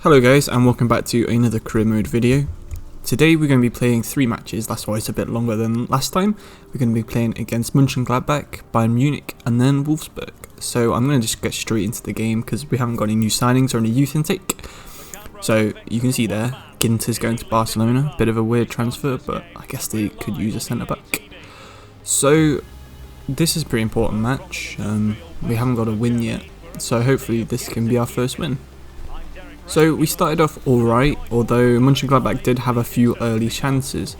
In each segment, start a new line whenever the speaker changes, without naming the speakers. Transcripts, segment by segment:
Hello guys, and welcome back to another career mode video. Today we're going to be playing 3 matches, that's why it's a bit longer than last time. We're going to be playing against Gladbach, Bayern Munich and then Wolfsburg. So I'm going to just get straight into the game because we haven't got any new signings or any youth intake. So you can see there, Ginter's going to Barcelona, bit of a weird transfer, but I guess they could use a centre back. So this is a pretty important match, we haven't got a win yet, so hopefully this can be our first win. So we started off alright, although Gladbach did have a few early chances.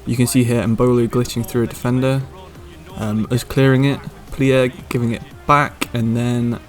You can see here Mbolo glitching through a defender, us clearing it, Plier giving it back, and then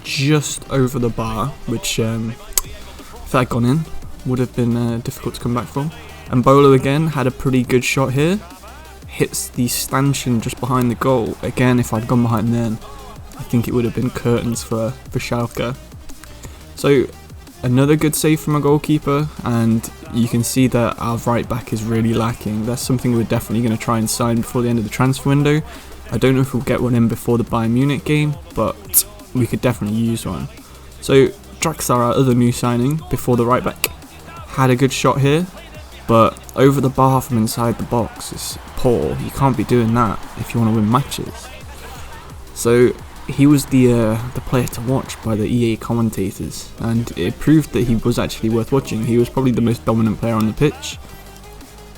just over the bar, which if that had gone in, would have been difficult to come back from. Mbolo again had a pretty good shot here, hits the stanchion just behind the goal. Again, if I'd gone behind then, I think it would have been curtains for Schalke. So another good save from a goalkeeper, and you can see that our right back is really lacking. That's something we're definitely going to try and sign before the end of the transfer window. I don't know if we'll get one in before the Bayern Munich game, but we could definitely use one. So Draxler, our other new signing before the right back, had a good shot here, but over the bar from inside the box is poor. You can't be doing that if you want to win matches. So he was the player to watch by the EA commentators, and it proved that he was actually worth watching. He was probably the most dominant player on the pitch.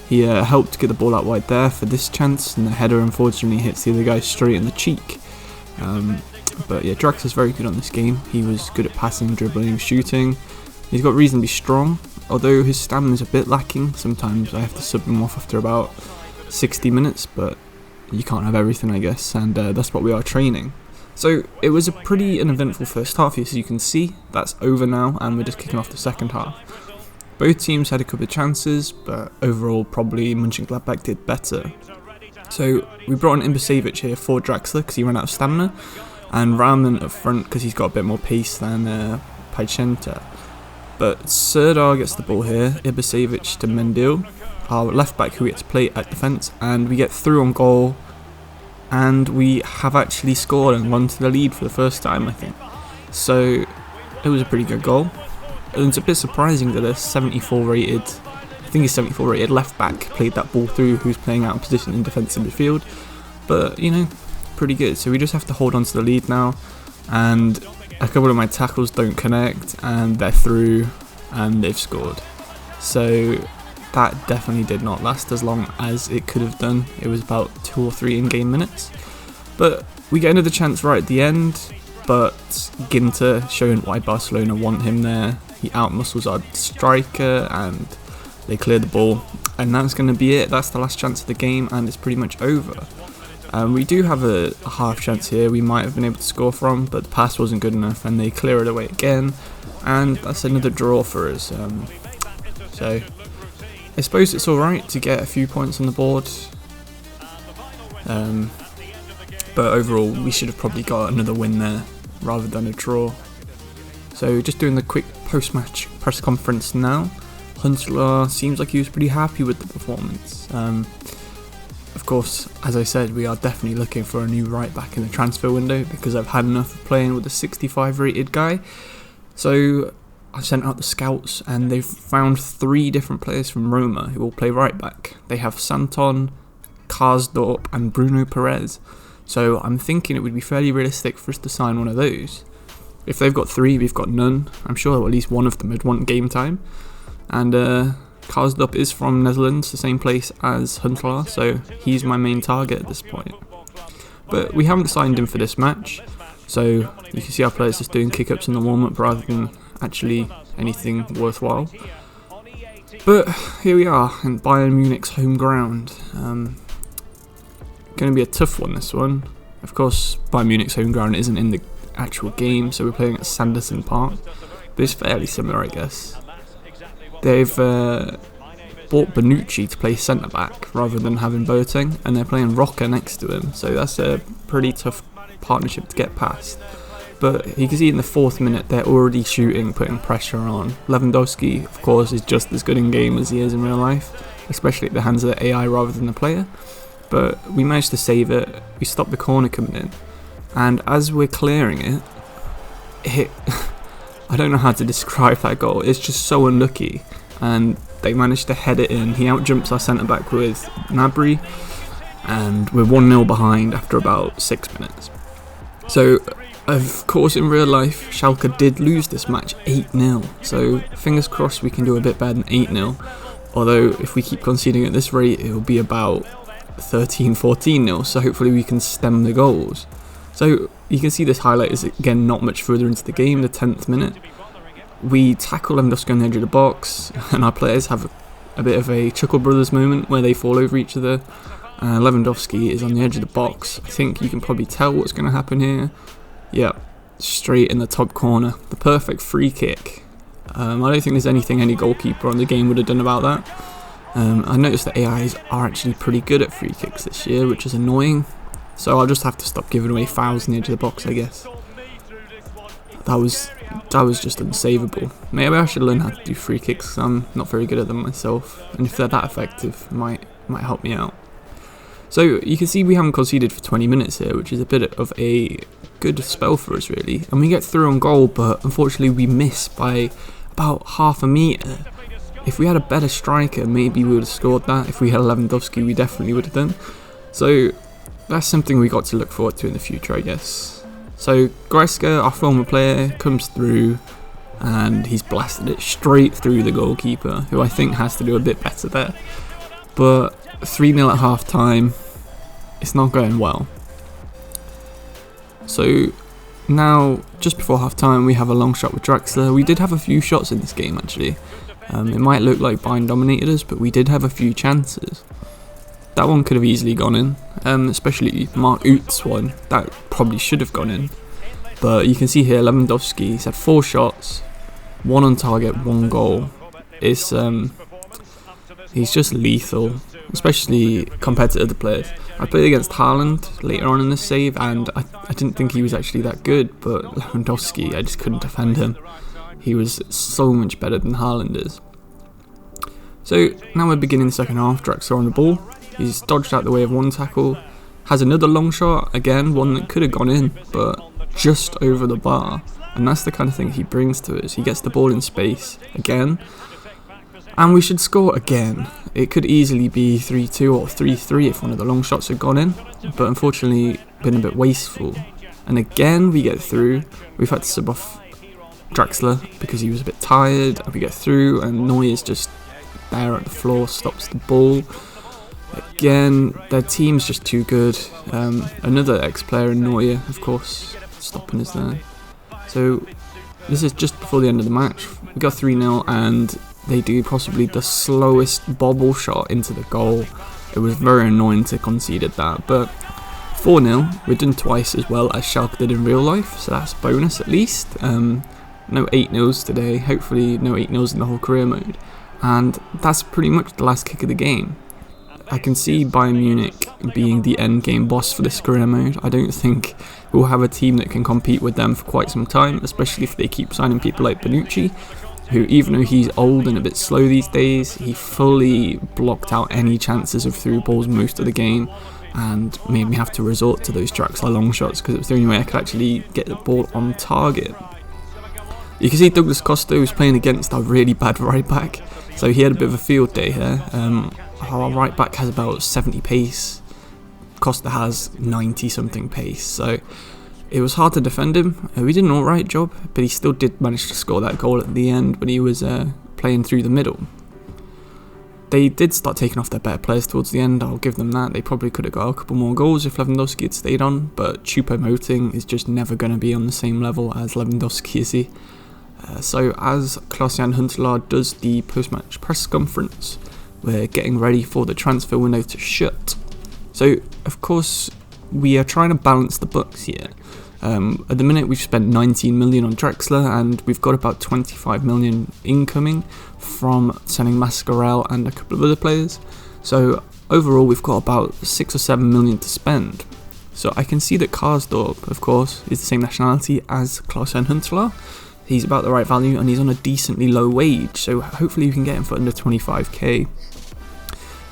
He helped get the ball out wide there for this chance, and the header unfortunately hits the other guy straight in the cheek. But yeah, Draxler's very good on this game. He was good at passing, dribbling, shooting. He's got reasonably strong, although his stamina's a bit lacking. Sometimes I have to sub him off after about 60 minutes, but you can't have everything, I guess, and that's what we are training. So it was a pretty uneventful first half, as you can see. That's over now, and we're just kicking off the second half. Both teams had a couple of chances, but overall probably Gladbach did better. So we brought in Imbersavic here for Draxler because he ran out of stamina, and Rahman up front because he's got a bit more pace than Pajcenta. But Serdar gets the ball here, Imbersavic to Mendil, our left back who gets to play at defence, and we get through on goal. And we have actually scored and run to the lead for the first time, I think. So it was a pretty good goal. And it's a bit surprising that a 74 rated, I think he's 74 rated left back played that ball through, who's playing out of position in defensive midfield. But you know, pretty good. So we just have to hold on to the lead now, and a couple of my tackles don't connect, and they're through, and they've scored. So that definitely did not last as long as it could have done. It was about 2 or 3 in-game minutes. But we get another chance right at the end, but Ginter, showing why Barcelona want him there, he outmuscles our striker and they clear the ball. And that's going to be it. That's the last chance of the game, and it's pretty much over. We do have a half chance here we might have been able to score from, but the pass wasn't good enough and they clear it away again. And that's another draw for us. So I suppose it's alright to get a few points on the board, but overall we should have probably got another win there rather than a draw. So just doing the quick post-match press conference now. Huntelaar seems like he was pretty happy with the performance. Of course, as I said, we are definitely looking for a new right back in the transfer window because I've had enough of playing with a 65 rated guy. So I sent out the scouts, and they've found 3 different players from Roma who will play right back. They have Santon, Karsdorp and Bruno Perez. So I'm thinking it would be fairly realistic for us to sign one of those. If they've got 3, we've got none. I'm sure at least one of them would want game time. And Karsdorp is from Netherlands, the same place as Huntelaar, so he's my main target at this point. But we haven't signed him for this match, so you can see our players just doing kick-ups in the warm-up rather than actually anything worthwhile. But here we are in Bayern Munich's home ground. Going to be a tough one, this one. Of course, Bayern Munich's home ground isn't in the actual game, so we're playing at Sanderson Park, but it's fairly similar, I guess. They've bought Bonucci to play centre back rather than having Boateng, and they're playing Roca next to him, so that's a pretty tough partnership to get past. But you can see in the 4th minute they're already shooting, putting pressure on. Lewandowski, of course, is just as good in game as he is in real life, especially at the hands of the AI rather than the player. But we managed to save it. We stopped the corner coming in, and as we're clearing it, I don't know how to describe that goal. It's just so unlucky, and they managed to head it in. He outjumps our centre-back with Gnabry, and we're 1-0 behind after about 6 minutes. So, of course, in real life, Schalke did lose this match 8-0. So, fingers crossed we can do a bit better than 8-0. Although, if we keep conceding at this rate, it will be about 13-14-0. So, hopefully we can stem the goals. So, you can see this highlight is, again, not much further into the game, the 10th minute. We tackle Lewandowski on the edge of the box, and our players have a bit of a Chuckle Brothers moment where they fall over each other. Lewandowski is on the edge of the box. I think you can probably tell what's going to happen here. Yep, straight in the top corner. The perfect free kick. I don't think there's anything any goalkeeper on the game would have done about that. I noticed that AIs are actually pretty good at free kicks this year, which is annoying. So I'll just have to stop giving away fouls on the edge of the box, I guess. That was just unsavable. Maybe I should learn how to do free kicks, 'cause I'm not very good at them myself. And if they're that effective, it might help me out. So you can see we haven't conceded for 20 minutes here, which is a bit of a good spell for us, really. And we get through on goal, but unfortunately we miss by about half a metre. If we had a better striker, maybe we would have scored that. If we had Lewandowski, we definitely would have done. So that's something we got to look forward to in the future, I guess. So Goretzka, our former player, comes through, and he's blasted it straight through the goalkeeper, who I think has to do a bit better there. But 3-0 at half time, it's not going well. So now, just before half time, we have a long shot with Draxler. We did have a few shots in this game, actually. It might look like Bayern dominated us, but we did have a few chances. That one could have easily gone in, especially Mark Uth's one. That probably should have gone in. But you can see here, Lewandowski, he's had 4 shots, 1 on target, 1 goal. It's he's just lethal, especially compared to other players. I played against Haaland later on in this save, and I didn't think he was actually that good, but Lewandowski, I just couldn't defend him. He was so much better than Haaland is. So now we're beginning the second half. Draxler on the ball. He's dodged out the way of one tackle. Has another long shot, again, one that could have gone in, but just over the bar. And that's the kind of thing he brings to us. He gets the ball in space again. And we should score again. It could easily be 3-2 or 3-3 if one of the long shots had gone in, but unfortunately been a bit wasteful. And again we get through. We've had to sub off Draxler because he was a bit tired, and we get through, and Neuer's just there at the floor, stops the ball. Again, their team's just too good. Another ex-player in Neuer, of course, stopping us there. So this is just before the end of the match. We got 3-0, and they do possibly the slowest bobble shot into the goal. It was very annoying to concede at that, but 4-0, we're done twice as well as Schalke did in real life, so that's a bonus at least. No 8-0s today, hopefully no 8-0s in the whole career mode. And that's pretty much the last kick of the game. I can see Bayern Munich being the end game boss for this career mode. I don't think we'll have a team that can compete with them for quite some time, especially if they keep signing people like Bonucci, who, even though he's old and a bit slow these days, he fully blocked out any chances of through balls most of the game and made me have to resort to those Draxler long shots because it was the only way I could actually get the ball on target. You can see Douglas Costa was playing against our really bad right back, so he had a bit of a field day here. Our right back has about 70 pace, Costa has 90 something pace, so it was hard to defend him. We did an alright job, but he still did manage to score that goal at the end when he was playing through the middle. They did start taking off their better players towards the end, I'll give them that. They probably could have got a couple more goals if Lewandowski had stayed on, but Choupo-Moting is just never going to be on the same level as Lewandowski, is he? So as Klaas-Jan Huntelaar does the post-match press conference, we're getting ready for the transfer window to shut. So, of course, we are trying to balance the books here. At the minute, we've spent 19 million on Draxler, and we've got about 25 million incoming from selling Mascarell and a couple of other players. So, overall, we've got about 6 or 7 million to spend. So, I can see that Karsdorp, of course, is the same nationality as Klaas-Jan Huntelaar. He's about the right value, and he's on a decently low wage, so hopefully we can get him for under 25k.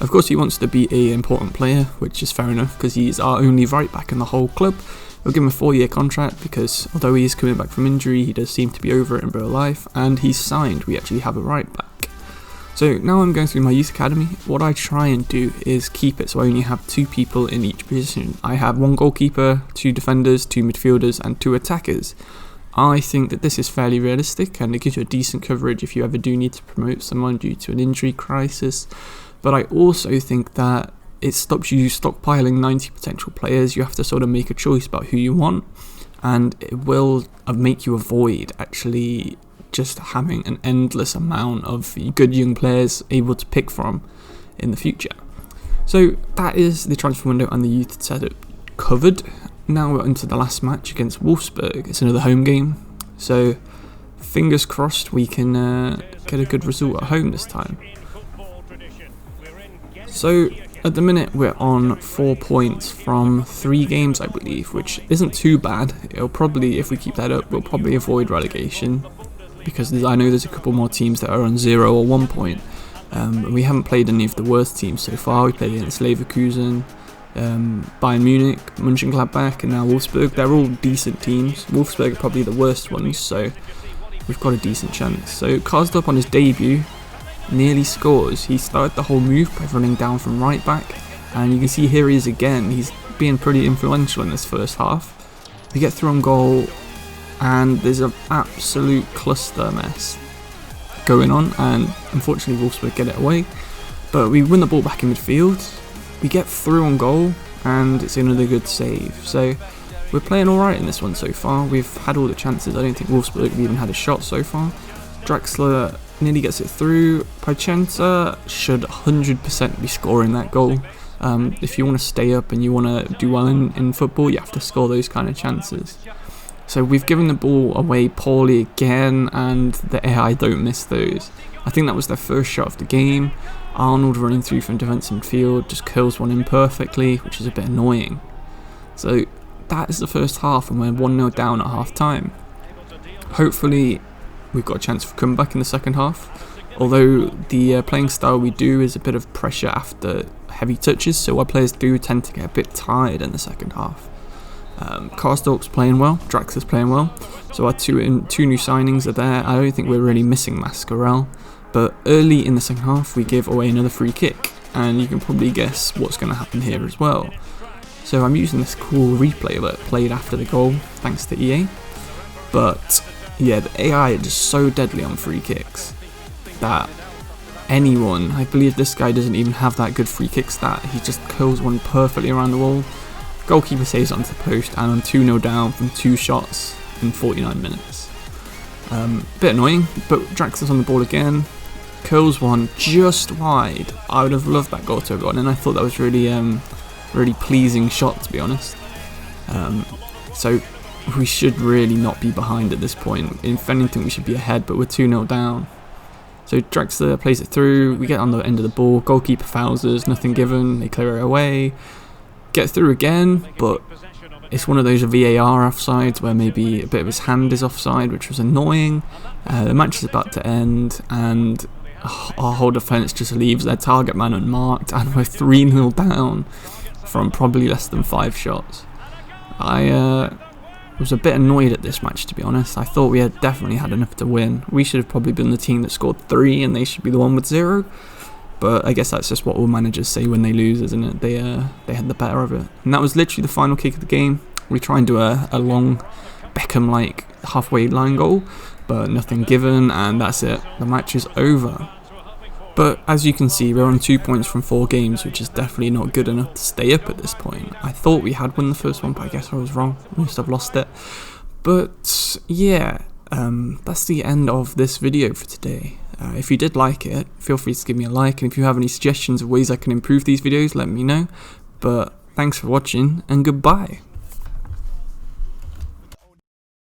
Of course, he wants to be an important player, which is fair enough, because he's our only right back in the whole club, We'll give him a 4-year contract because although he is coming back from injury, he does seem to be over it in real life, and he's signed. We actually have a right back. So now I'm going through my youth academy. What I try and do is keep it so I only have 2 people in each position. I have 1 goalkeeper, 2 defenders, 2 midfielders and 2 attackers. I think that this is fairly realistic and it gives you a decent coverage if you ever do need to promote someone due to an injury crisis. But I also think that it stops you stockpiling 90 potential players. You have to sort of make a choice about who you want, and it will make you avoid actually just having an endless amount of good young players able to pick from in the future. So that is the transfer window and the youth setup covered. Now we're into the last match against Wolfsburg. It's another home game, so fingers crossed we can get a good result at home this time. So at the minute we're on 4 points from 3 games, I believe, which isn't too bad. It'll probably, if we keep that up, we'll probably avoid relegation, because I know there's a couple more teams that are on 0 or 1 point. We haven't played any of the worst teams so far. We played against Leverkusen, Bayern Munich, Gladbach, and now Wolfsburg. They're all decent teams. Wolfsburg are probably the worst ones, so we've got a decent chance. So Karsdorp on his debut nearly scores. He started the whole move by running down from right back, and you can see here he is again. He's being pretty influential in this first half. We get through on goal, and there's an absolute cluster mess going on, and unfortunately Wolfsburg get it away, but we win the ball back in midfield, we get through on goal, and it's another good save. So we're playing alright in this one so far. We've had all the chances. I don't think Wolfsburg have even had a shot so far. Draxler nearly gets it through. Pachenta should 100% be scoring that goal. If you want to stay up and you want to do well in football, you have to score those kind of chances. So we've given the ball away poorly again, and the AI don't miss those. I think that was their first shot of the game. Arnold running through from defensive midfield just curls one in perfectly, which is a bit annoying. So that is the first half, and we're 1-0 down at half time. Hopefully we've got a chance for comeback in the second half, although the playing style we do is a bit of pressure after heavy touches, so our players do tend to get a bit tired in the second half. Karsdorp's playing well, Draxler's playing well, so our two new signings are there. I don't think we're really missing Mascarell, but early in the second half we give away another free kick, and you can probably guess what's going to happen here as well. So I'm using this cool replay that played after the goal, thanks to EA, but yeah, the AI are just so deadly on free kicks that anyone, I believe this guy doesn't even have that good free kick stat, he just curls one perfectly around the wall. Goalkeeper saves it onto the post, and I'm 2-0 down from 2 shots in 49 minutes. Bit annoying, but Draxler's on the ball again, curls one just wide. I would have loved that goal to have gone in. I thought that was really pleasing shot, to be honest. So we should really not be behind at this point. If anything, we should be ahead, but we're 2-0 down. So Draxler plays it through, we get on the end of the ball, goalkeeper fouls us, nothing given, they clear it away. Get through again, but it's one of those VAR offsides where maybe a bit of his hand is offside, which was annoying. The match is about to end, and our whole defence just leaves their target man unmarked, and we're 3-0 down from probably less than 5 shots. I was a bit annoyed at this match, to be honest. I thought we had definitely had enough to win. We should have probably been the team that scored 3, and they should be the one with 0. But I guess that's just what all managers say when they lose, isn't it? They had the better of it. And that was literally the final kick of the game. We try and do a long Beckham-like halfway line goal, but nothing given, and that's it. The match is over. But as you can see, we're on 2 points from 4 games, which is definitely not good enough to stay up at this point. I thought we had won the first one, but I guess I was wrong. We must have lost it. But yeah, that's the end of this video for today. If you did like it, feel free to give me a like, and if you have any suggestions of ways I can improve these videos, let me know. But thanks for watching, and goodbye.